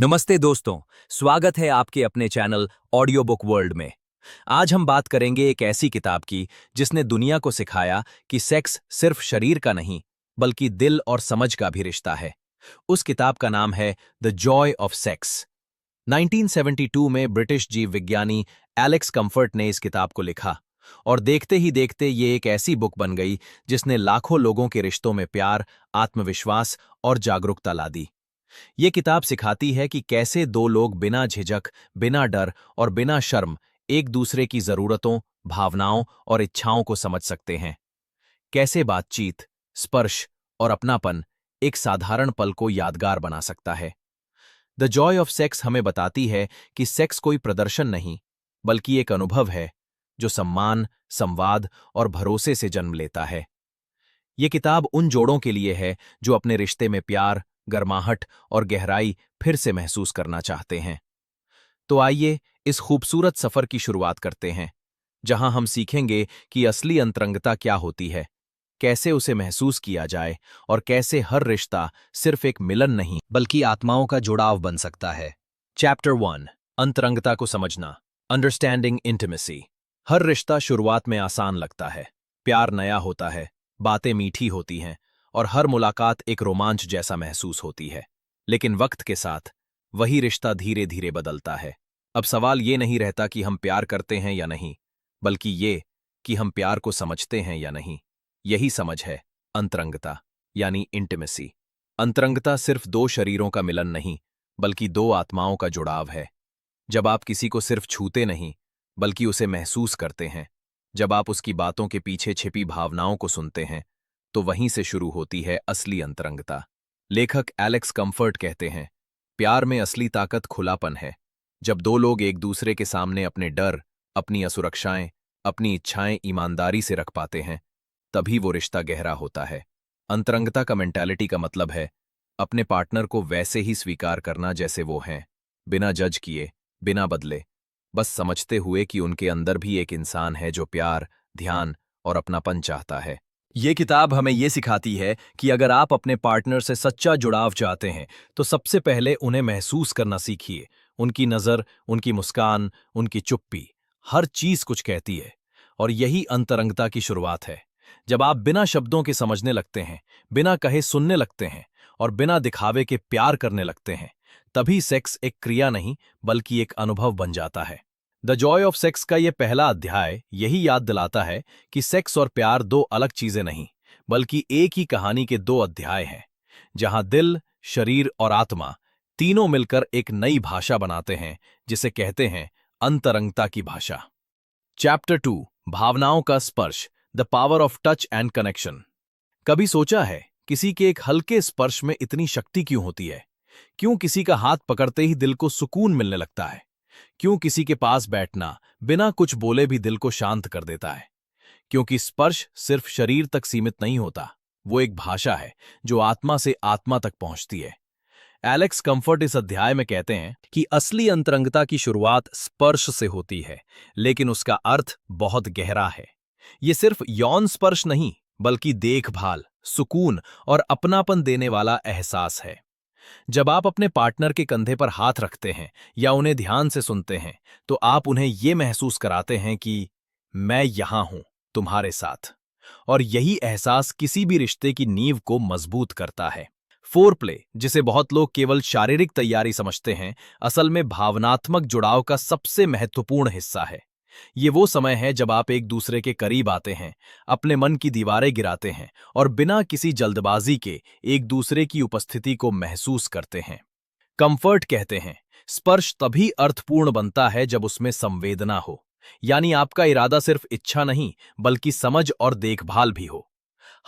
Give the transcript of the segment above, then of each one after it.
नमस्ते दोस्तों, स्वागत है आपके अपने चैनल ऑडियो बुक वर्ल्ड में। आज हम बात करेंगे एक ऐसी किताब की जिसने दुनिया को सिखाया कि सेक्स सिर्फ शरीर का नहीं, बल्कि दिल और समझ का भी रिश्ता है। उस किताब का नाम है द जॉय ऑफ सेक्स। 1972 में ब्रिटिश जीव विज्ञानी एलेक्स कंफर्ट ने इस किताब को लिखा और देखते ही देखते ये एक ऐसी बुक बन गई जिसने लाखों लोगों के रिश्तों में प्यार, आत्मविश्वास और जागरूकता ला दी। ये किताब सिखाती है कि कैसे दो लोग बिना झिझक, बिना डर और बिना शर्म एक दूसरे की जरूरतों, भावनाओं और इच्छाओं को समझ सकते हैं। कैसे बातचीत, स्पर्श और अपनापन एक साधारण पल को यादगार बना सकता है। द जॉय ऑफ सेक्स हमें बताती है कि सेक्स कोई प्रदर्शन नहीं, बल्कि एक अनुभव है जो सम्मान, संवाद और भरोसे से जन्म लेता है। ये किताब उन जोड़ों के लिए है जो अपने रिश्ते में प्यार, गर्माहट और गहराई फिर से महसूस करना चाहते हैं। तो आइए इस खूबसूरत सफर की शुरुआत करते हैं, जहां हम सीखेंगे कि असली अंतरंगता क्या होती है, कैसे उसे महसूस किया जाए और कैसे हर रिश्ता सिर्फ एक मिलन नहीं बल्कि आत्माओं का जुड़ाव बन सकता है। चैप्टर 1, अंतरंगता को समझना, अंडरस्टैंडिंग इंटिमेसी। हर रिश्ता शुरुआत में आसान लगता है। प्यार नया होता है, बातें मीठी होती हैं और हर मुलाकात एक रोमांच जैसा महसूस होती है। लेकिन वक्त के साथ वही रिश्ता धीरे धीरे बदलता है। अब सवाल ये नहीं रहता कि हम प्यार करते हैं या नहीं, बल्कि ये कि हम प्यार को समझते हैं या नहीं। यही समझ है अंतरंगता, यानी इंटिमेसी। अंतरंगता सिर्फ दो शरीरों का मिलन नहीं, बल्कि दो आत्माओं का जुड़ाव है। जब आप किसी को सिर्फ छूते नहीं, बल्कि उसे महसूस करते हैं, जब आप उसकी बातों के पीछे छिपी भावनाओं को सुनते हैं, तो वहीं से शुरू होती है असली अंतरंगता। लेखक एलेक्स कंफर्ट कहते हैं, प्यार में असली ताकत खुलापन है। जब दो लोग एक दूसरे के सामने अपने डर, अपनी असुरक्षाएं, अपनी इच्छाएं ईमानदारी से रख पाते हैं, तभी वो रिश्ता गहरा होता है। अंतरंगता का मेंटालिटी का मतलब है अपने पार्टनर को वैसे ही स्वीकार करना जैसे वो हैं, बिना जज किए, बिना बदले, बस समझते हुए कि उनके अंदर भी एक इंसान है जो प्यार, ध्यान और अपनापन चाहता है। ये किताब हमें ये सिखाती है कि अगर आप अपने पार्टनर से सच्चा जुड़ाव चाहते हैं, तो सबसे पहले उन्हें महसूस करना सीखिए। उनकी नज़र, उनकी मुस्कान, उनकी चुप्पी, हर चीज़ कुछ कहती है। और यही अंतरंगता की शुरुआत है। जब आप बिना शब्दों के समझने लगते हैं, बिना कहे सुनने लगते हैं और बिना दिखावे के प्यार करने लगते हैं, तभी सेक्स एक क्रिया नहीं, बल्कि एक अनुभव बन जाता है। द जॉय ऑफ सेक्स का ये पहला अध्याय यही याद दिलाता है कि सेक्स और प्यार दो अलग चीजें नहीं, बल्कि एक ही कहानी के दो अध्याय हैं, जहां दिल, शरीर और आत्मा तीनों मिलकर एक नई भाषा बनाते हैं, जिसे कहते हैं अंतरंगता की भाषा। चैप्टर 2, भावनाओं का स्पर्श, the power of touch and connection. कभी सोचा है किसी के एक हल्के स्पर्श में इतनी शक्ति क्यों होती है? क्यों किसी का हाथ पकड़ते ही दिल को सुकून मिलने लगता है? क्यों किसी के पास बैठना बिना कुछ बोले भी दिल को शांत कर देता है? क्योंकि स्पर्श सिर्फ शरीर तक सीमित नहीं होता, वो एक भाषा है जो आत्मा से आत्मा तक पहुंचती है। एलेक्स कंफर्ट इस अध्याय में कहते हैं कि असली अंतरंगता की शुरुआत स्पर्श से होती है, लेकिन उसका अर्थ बहुत गहरा है। ये सिर्फ यौन स्पर्श नहीं, बल्कि देखभाल, सुकून और अपनापन देने वाला एहसास है। जब आप अपने पार्टनर के कंधे पर हाथ रखते हैं या उन्हें ध्यान से सुनते हैं, तो आप उन्हें ये महसूस कराते हैं कि मैं यहां हूं, तुम्हारे साथ। और यही एहसास किसी भी रिश्ते की नींव को मजबूत करता है। फोरप्ले, जिसे बहुत लोग केवल शारीरिक तैयारी समझते हैं, असल में भावनात्मक जुड़ाव का सबसे महत्वपूर्ण हिस्सा है। ये वो समय है जब आप एक दूसरे के करीब आते हैं, अपने मन की दीवारें गिराते हैं और बिना किसी जल्दबाजी के एक दूसरे की उपस्थिति को महसूस करते हैं। कंफर्ट कहते हैं, स्पर्श तभी अर्थपूर्ण बनता है जब उसमें संवेदना हो, यानी आपका इरादा सिर्फ इच्छा नहीं, बल्कि समझ और देखभाल भी हो।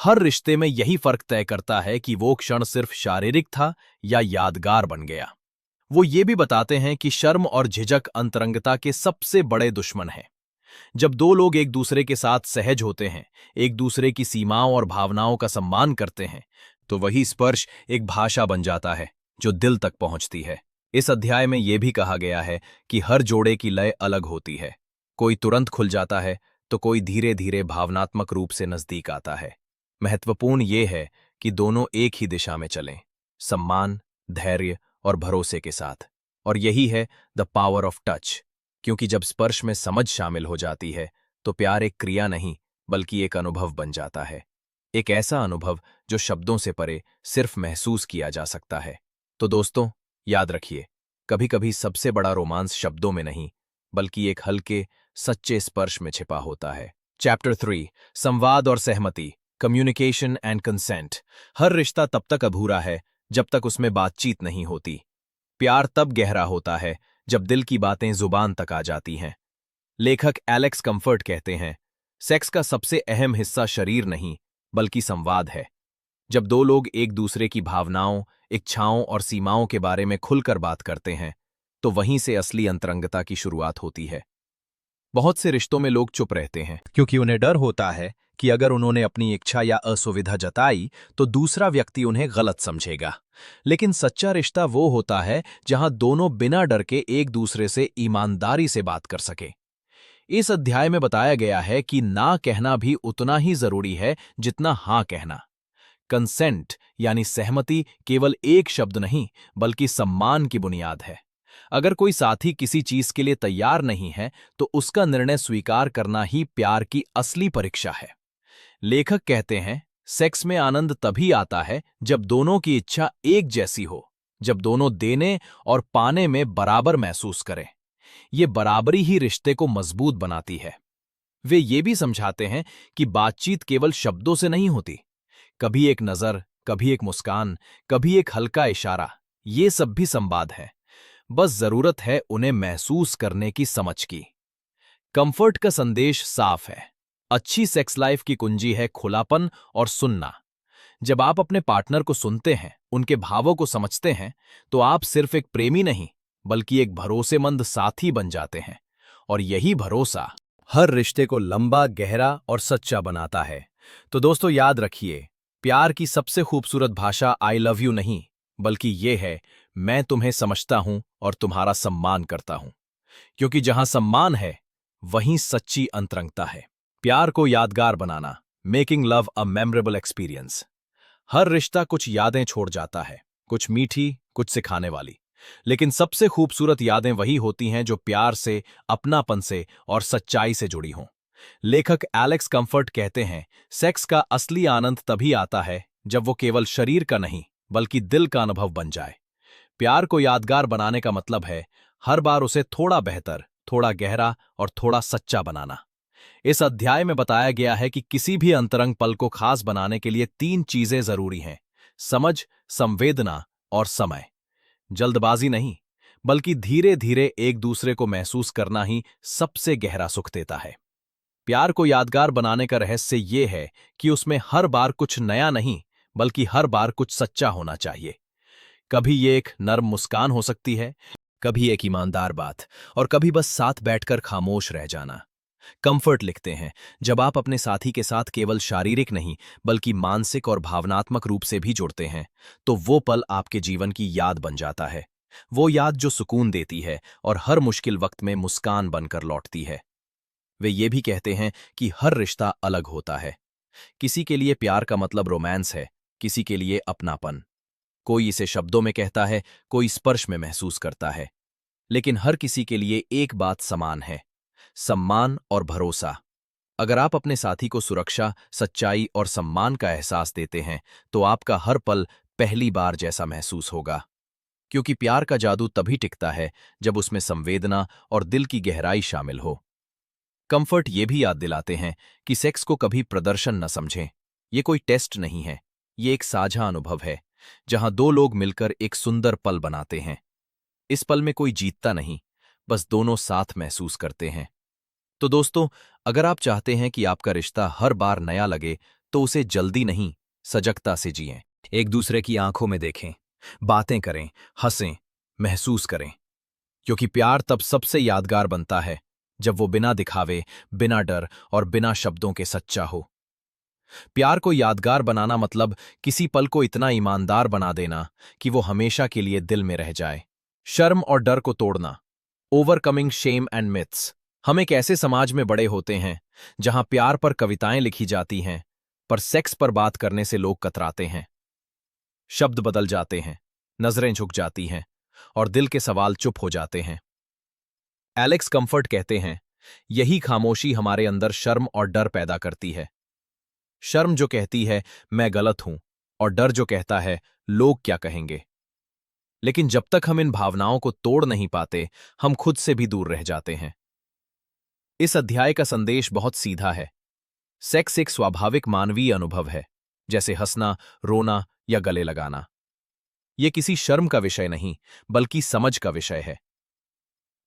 हर रिश्ते में यही फर्क तय करता है कि वो क्षण सिर्फ शारीरिक था या यादगार बन गया। वो ये भी बताते हैं कि शर्म और झिझक अंतरंगता के सबसे बड़े दुश्मन हैं। जब दो लोग एक दूसरे के साथ सहज होते हैं, एक दूसरे की सीमाओं और भावनाओं का सम्मान करते हैं, तो वही स्पर्श एक भाषा बन जाता है जो दिल तक पहुंचती है। इस अध्याय में यह भी कहा गया है कि हर जोड़े की लय अलग होती है। कोई तुरंत खुल जाता है, तो कोई धीरे धीरे भावनात्मक रूप से नजदीक आता है। महत्वपूर्ण ये है कि दोनों एक ही दिशा में चलें, सम्मान, धैर्य और भरोसे के साथ। और यही है द पावर ऑफ टच, क्योंकि जब स्पर्श में समझ शामिल हो जाती है तो प्यार एक क्रिया नहीं बल्कि एक अनुभव बन जाता है। एक ऐसा अनुभव जो शब्दों से परे सिर्फ महसूस किया जा सकता है। तो दोस्तों, याद रखिए, कभी कभी सबसे बड़ा रोमांस शब्दों में नहीं बल्कि एक हल्के सच्चे स्पर्श में छिपा होता है। चैप्टर 3, संवाद और सहमति, कम्युनिकेशन एंड कंसेंट। हर रिश्ता तब तक अधूरा है जब तक उसमें बातचीत नहीं होती। प्यार तब गहरा होता है जब दिल की बातें जुबान तक आ जाती हैं। लेखक एलेक्स कंफर्ट कहते हैं, सेक्स का सबसे अहम हिस्सा शरीर नहीं बल्कि संवाद है। जब दो लोग एक दूसरे की भावनाओं, इच्छाओं और सीमाओं के बारे में खुलकर बात करते हैं तो वहीं से असली अंतरंगता की शुरुआत होती है। बहुत से रिश्तों में लोग चुप रहते हैं क्योंकि उन्हें डर होता है कि अगर उन्होंने अपनी इच्छा या असुविधा जताई तो दूसरा व्यक्ति उन्हें गलत समझेगा। लेकिन सच्चा रिश्ता वो होता है जहां दोनों बिना डर के एक दूसरे से ईमानदारी से बात कर सके। इस अध्याय में बताया गया है कि ना कहना भी उतना ही जरूरी है जितना हाँ कहना। कंसेंट यानी सहमति केवल एक शब्द नहीं बल्कि सम्मान की बुनियाद है। अगर कोई साथी किसी चीज के लिए तैयार नहीं है तो उसका निर्णय स्वीकार करना ही प्यार की असली परीक्षा है। लेखक कहते हैं, सेक्स में आनंद तभी आता है जब दोनों की इच्छा एक जैसी हो, जब दोनों देने और पाने में बराबर महसूस करें। ये बराबरी ही रिश्ते को मजबूत बनाती है। वे ये भी समझाते हैं कि बातचीत केवल शब्दों से नहीं होती। कभी एक नजर, कभी एक मुस्कान, कभी एक हल्का इशारा, ये सब भी संवाद है। बस जरूरत है उन्हें महसूस करने की समझ की। कंफर्ट का संदेश साफ है, अच्छी सेक्स लाइफ की कुंजी है खुलापन और सुनना। जब आप अपने पार्टनर को सुनते हैं, उनके भावों को समझते हैं, तो आप सिर्फ एक प्रेमी नहीं बल्कि एक भरोसेमंद साथी बन जाते हैं। और यही भरोसा हर रिश्ते को लंबा, गहरा और सच्चा बनाता है। तो दोस्तों, याद रखिए, प्यार की सबसे खूबसूरत भाषा आई लव यू नहीं बल्कि ये है, मैं तुम्हें समझता हूं और तुम्हारा सम्मान करता हूं। क्योंकि जहां सम्मान है वहीं सच्ची अंतरंगता है। प्यार को यादगार बनाना, making love a memorable experience. हर रिश्ता कुछ यादें छोड़ जाता है, कुछ मीठी, कुछ सिखाने वाली। लेकिन सबसे खूबसूरत यादें वही होती हैं जो प्यार से, अपनापन से और सच्चाई से जुड़ी हों। लेखक एलेक्स कंफर्ट कहते हैं, सेक्स का असली आनंद तभी आता है जब वो केवल शरीर का नहीं बल्कि दिल का अनुभव बन जाए। प्यार को यादगार बनाने का मतलब है हर बार उसे थोड़ा बेहतर, थोड़ा गहरा और थोड़ा सच्चा बनाना। इस अध्याय में बताया गया है कि किसी भी अंतरंग पल को खास बनाने के लिए 3 चीजें जरूरी हैं: समझ, संवेदना और समय। जल्दबाजी नहीं, बल्कि धीरे धीरे एक दूसरे को महसूस करना ही सबसे गहरा सुख देता है। प्यार को यादगार बनाने का रहस्य ये है कि उसमें हर बार कुछ नया नहीं बल्कि हर बार कुछ सच्चा होना चाहिए। कभी ये एक नर्म मुस्कान हो सकती है, कभी एक ईमानदार बात, और कभी बस साथ बैठकर खामोश रह जाना। कंफर्ट लिखते हैं, जब आप अपने साथी के साथ केवल शारीरिक नहीं बल्कि मानसिक और भावनात्मक रूप से भी जुड़ते हैं तो वो पल आपके जीवन की याद बन जाता है। वो याद जो सुकून देती है और हर मुश्किल वक्त में मुस्कान बनकर लौटती है। वे ये भी कहते हैं कि हर रिश्ता अलग होता है। किसी के लिए प्यार का मतलब रोमांस है, किसी के लिए अपनापन। कोई इसे शब्दों में कहता है, कोई स्पर्श में महसूस करता है। लेकिन हर किसी के लिए एक बात समान है: सम्मान और भरोसा। अगर आप अपने साथी को सुरक्षा, सच्चाई और सम्मान का एहसास देते हैं तो आपका हर पल पहली बार जैसा महसूस होगा। क्योंकि प्यार का जादू तभी टिकता है जब उसमें संवेदना और दिल की गहराई शामिल हो। कंफर्ट ये भी याद दिलाते हैं कि सेक्स को कभी प्रदर्शन न समझें। ये कोई टेस्ट नहीं है, ये एक साझा अनुभव है जहां 2 लोग मिलकर एक सुंदर पल बनाते हैं। इस पल में कोई जीतता नहीं, बस दोनों साथ महसूस करते हैं। तो दोस्तों, अगर आप चाहते हैं कि आपका रिश्ता हर बार नया लगे तो उसे जल्दी नहीं, सजगता से जिएं। एक दूसरे की आंखों में देखें, बातें करें, हंसें, महसूस करें। क्योंकि प्यार तब सबसे यादगार बनता है जब वो बिना दिखावे, बिना डर और बिना शब्दों के सच्चा हो। प्यार को यादगार बनाना मतलब किसी पल को इतना ईमानदार बना देना कि वो हमेशा के लिए दिल में रह जाए। शर्म और डर को तोड़ना, ओवरकमिंग शेम एंड मिथ्स। हम एक ऐसे समाज में बड़े होते हैं जहां प्यार पर कविताएं लिखी जाती हैं, पर सेक्स पर बात करने से लोग कतराते हैं। शब्द बदल जाते हैं, नजरें झुक जाती हैं और दिल के सवाल चुप हो जाते हैं। एलेक्स कंफर्ट कहते हैं, यही खामोशी हमारे अंदर शर्म और डर पैदा करती है। शर्म जो कहती है मैं गलत हूं, और डर जो कहता है लोग क्या कहेंगे। लेकिन जब तक हम इन भावनाओं को तोड़ नहीं पाते, हम खुद से भी दूर रह जाते हैं। इस अध्याय का संदेश बहुत सीधा है। सेक्स एक स्वाभाविक मानवीय अनुभव है, जैसे हंसना, रोना या गले लगाना। यह किसी शर्म का विषय नहीं, बल्कि समझ का विषय है।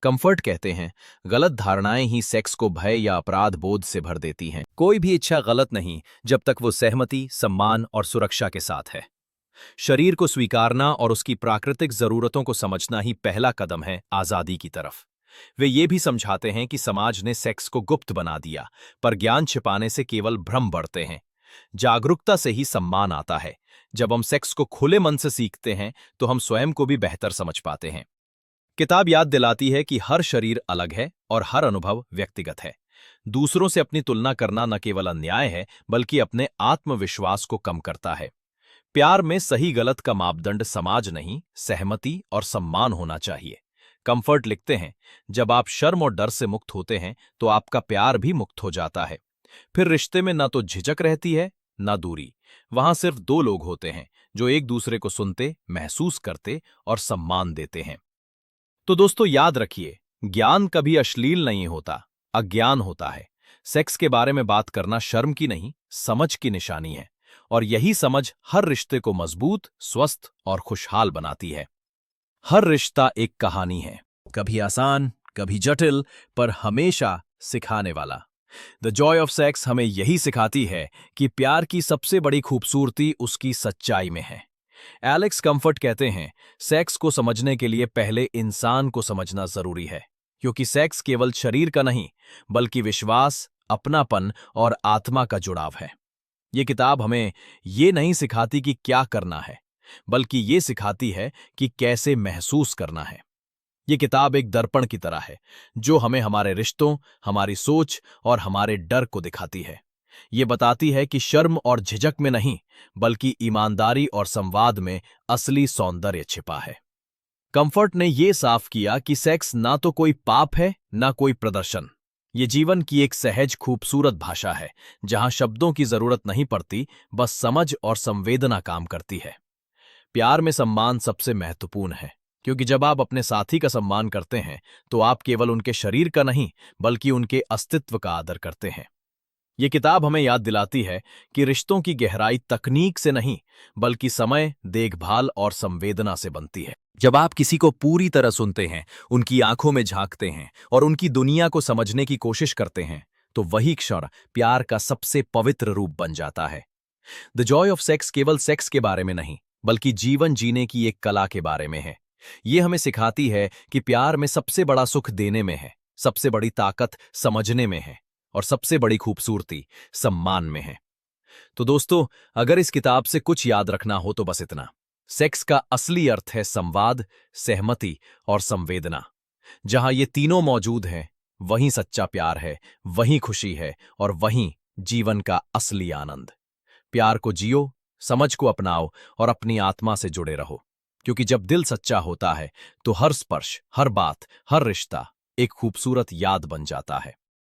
कंफर्ट कहते हैं, गलत धारणाएं ही सेक्स को भय या अपराध बोध से भर देती हैं। कोई भी इच्छा गलत नहीं जब तक वो सहमति, सम्मान और सुरक्षा के साथ है। शरीर को स्वीकारना और उसकी प्राकृतिक जरूरतों को समझना ही पहला कदम है आजादी की तरफ। वे ये भी समझाते हैं कि समाज ने सेक्स को गुप्त बना दिया, पर ज्ञान छिपाने से केवल भ्रम बढ़ते हैं। जागरूकता से ही सम्मान आता है। जब हम सेक्स को खुले मन से सीखते हैं तो हम स्वयं को भी बेहतर समझ पाते हैं। किताब याद दिलाती है कि हर शरीर अलग है और हर अनुभव व्यक्तिगत है। दूसरों से अपनी तुलना करना न केवल अन्याय है, बल्कि अपने आत्मविश्वास को कम करता है। प्यार में सही गलत का मापदंड समाज नहीं, सहमति और सम्मान होना चाहिए। कंफर्ट लिखते हैं, जब आप शर्म और डर से मुक्त होते हैं तो आपका प्यार भी मुक्त हो जाता है। फिर रिश्ते में ना तो झिझक रहती है, ना दूरी। वहां सिर्फ दो लोग होते हैं जो एक दूसरे को सुनते, महसूस करते और सम्मान देते हैं। तो दोस्तों याद रखिए, ज्ञान कभी अश्लील नहीं होता, अज्ञान होता है। सेक्स के बारे में बात करना शर्म की नहीं, समझ की निशानी है। और यही समझ हर रिश्ते को मजबूत, स्वस्थ और खुशहाल बनाती है। हर रिश्ता एक कहानी है, कभी आसान, कभी जटिल, पर हमेशा सिखाने वाला। द जॉय ऑफ सेक्स हमें यही सिखाती है कि प्यार की सबसे बड़ी खूबसूरती उसकी सच्चाई में है। एलेक्स कंफर्ट कहते हैं, सेक्स को समझने के लिए पहले इंसान को समझना जरूरी है, क्योंकि सेक्स केवल शरीर का नहीं, बल्कि विश्वास, अपनापन और आत्मा का जुड़ाव है। ये किताब हमें ये नहीं सिखाती कि क्या करना है, बल्कि ये सिखाती है कि कैसे महसूस करना है। ये किताब एक दर्पण की तरह है, जो हमें हमारे रिश्तों, हमारी सोच और हमारे डर को दिखाती है। ये बताती है कि शर्म और झिझक में नहीं, बल्कि ईमानदारी और संवाद में असली सौंदर्य छिपा है। कंफर्ट ने ये साफ किया कि सेक्स ना तो कोई पाप है, ना कोई प्रदर्शन। ये जीवन की एक सहज, खूबसूरत भाषा है, जहां शब्दों की जरूरत नहीं पड़ती, बस समझ और संवेदना काम करती है। प्यार में सम्मान सबसे महत्वपूर्ण है, क्योंकि जब आप अपने साथी का सम्मान करते हैं तो आप केवल उनके शरीर का नहीं, बल्कि उनके अस्तित्व का आदर करते हैं। ये किताब हमें याद दिलाती है कि रिश्तों की गहराई तकनीक से नहीं, बल्कि समय, देखभाल और संवेदना से बनती है। जब आप किसी को पूरी तरह सुनते हैं, उनकी आंखों में झांकते हैं और उनकी दुनिया को समझने की कोशिश करते हैं, तो वही क्षण प्यार का सबसे पवित्र रूप बन जाता है। द जॉय ऑफ सेक्स केवल सेक्स के बारे में नहीं, बल्कि जीवन जीने की एक कला के बारे में है। ये हमें सिखाती है कि प्यार में सबसे बड़ा सुख देने में है, सबसे बड़ी ताकत समझने में है, और सबसे बड़ी खूबसूरती सम्मान में है। तो दोस्तों, अगर इस किताब से कुछ याद रखना हो तो बस इतना: सेक्स का असली अर्थ है संवाद, सहमति और संवेदना। जहां ये तीनों मौजूद हैं, वहीं सच्चा प्यार है, वहीं खुशी है और वहीं जीवन का असली आनंद। प्यार को जियो, समझ को अपनाओ और अपनी आत्मा से जुड़े रहो, क्योंकि जब दिल सच्चा होता है तो हर स्पर्श, हर बात, हर रिश्ता एक खूबसूरत याद बन जाता है।